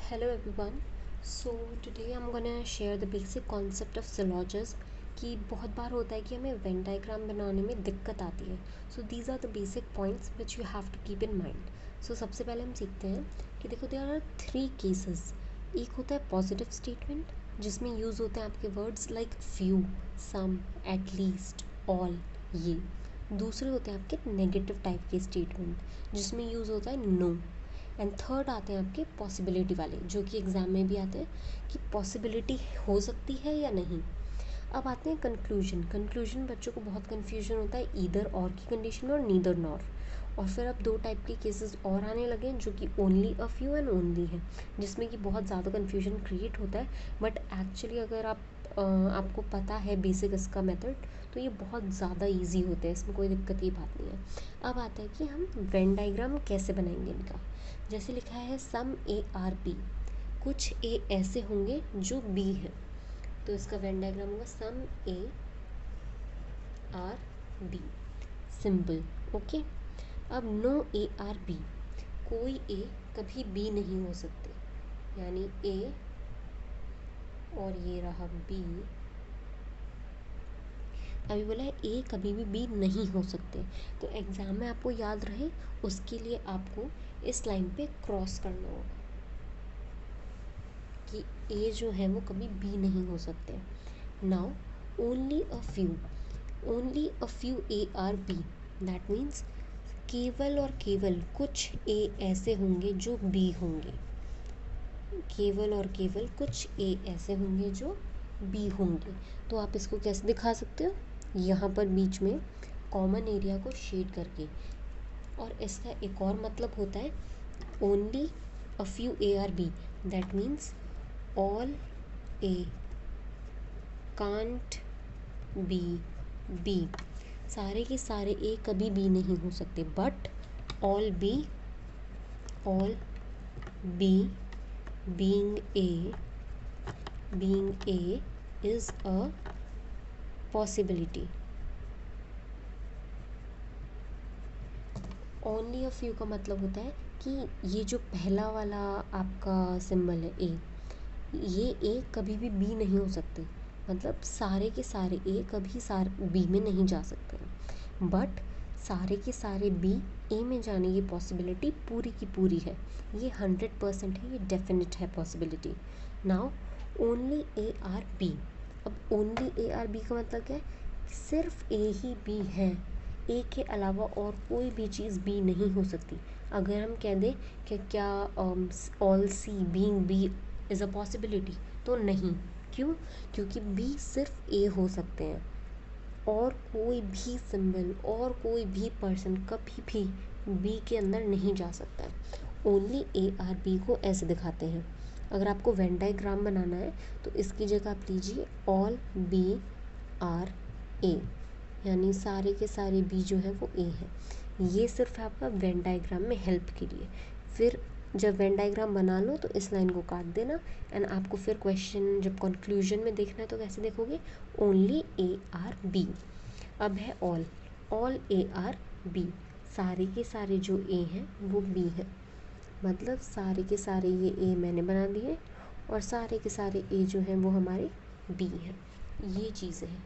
Hello everyone. So today I'm gonna share the basic concept of syllogism कि बहुत बार होता है कि हमें वेन डायग्राम बनाने में दिक्कत आती है. So these are the basic points which you have to keep in mind. So सबसे पहले हम सीखते हैं कि देखो there are three cases. एक होता है पॉजिटिव स्टेटमेंट जिसमें यूज़ होते हैं आपके words like few, some, at least, all, ये. दूसरे होते हैं आपके नेगेटिव टाइप के स्टेटमेंट जिसमें यूज़ होता है नो. एंड थर्ड आते हैं आपके पॉसिबिलिटी वाले जो कि एग्ज़ाम में भी आते हैं कि पॉसिबिलिटी हो सकती है या नहीं. अब आते हैं कंक्लूजन बच्चों को बहुत कन्फ्यूजन होता है ईदर और की कंडीशन में और नीदर नॉर. और फिर अब दो टाइप के केसेस और आने लगे हैं जो कि only a few and only है जिसमें कि बहुत ज़्यादा कन्फ्यूजन क्रिएट होता है. बट एक्चुअली अगर आपको पता है बेसिक इसका मेथड तो ये बहुत ज़्यादा इजी होते हैं, इसमें कोई दिक्कत की बात नहीं है. अब आता है कि हम वेन डायग्राम कैसे बनाएंगे इनका. जैसे लिखा है सम ए आर बी, कुछ ए ऐसे होंगे जो बी है, तो इसका वेन डायग्राम होगा sum A are B, simple. Okay. अब नो ए आर बी, कोई ए कभी बी नहीं हो सकते, यानी ए और ये रहा बी. अभी बोला है ए कभी भी बी नहीं हो सकते, तो एग्ज़ाम में आपको याद रहे उसके लिए आपको इस लाइन पे क्रॉस करना होगा कि ए जो है वो कभी बी नहीं हो सकते. Now only a few A are B, that means केवल और केवल कुछ ए ऐसे होंगे जो बी होंगे. केवल और केवल कुछ ए ऐसे होंगे जो बी होंगे. तो आप इसको कैसे दिखा सकते हो, यहाँ पर बीच में कॉमन एरिया को शेड करके. और इसका एक और मतलब होता है only a few A are B, that means all A can't be B. सारे के सारे ए कभी बी नहीं हो सकते, but all B being a is a possibility. Only a few का मतलब होता है कि ये जो पहला वाला आपका सिंबल है ए, ये ए कभी भी बी नहीं हो सकते, मतलब सारे के सारे ए कभी बी में नहीं जा सकते. बट सारे के सारे बी ए में जाने की पॉसिबिलिटी पूरी की पूरी है, ये 100% है, ये डेफिनेट है possibility. Now only A are B. अब ओनली ए आर बी का मतलब क्या है, सिर्फ ए ही बी है, ए के अलावा और कोई भी चीज़ बी नहीं हो सकती. अगर हम कह दें कि क्या all C being B is a possibility, तो नहीं. क्यों? क्योंकि बी सिर्फ ए हो सकते हैं, और कोई भी सिंबल और कोई भी पर्सन कभी भी बी के अंदर नहीं जा सकता है. ओनली ए आर बी को ऐसे दिखाते हैं. अगर आपको वेन डायग्राम बनाना है तो इसकी जगह आप लीजिए ऑल बी आर ए, यानी सारे के सारे बी जो है वो ए है. ये सिर्फ आपका वेन डायग्राम में हेल्प के लिए. फिर जब वेन डायग्राम बना लो तो इस लाइन को काट देना, एंड आपको फिर क्वेश्चन जब कंक्लूजन में देखना है तो कैसे देखोगे, ओनली ए आर बी. अब है ऑल ए आर बी, सारे के सारे जो ए हैं वो बी है, मतलब सारे के सारे ये ए मैंने बना दिए और सारे के सारे ए जो हैं वो हमारे बी हैं. ये चीज़ें हैं.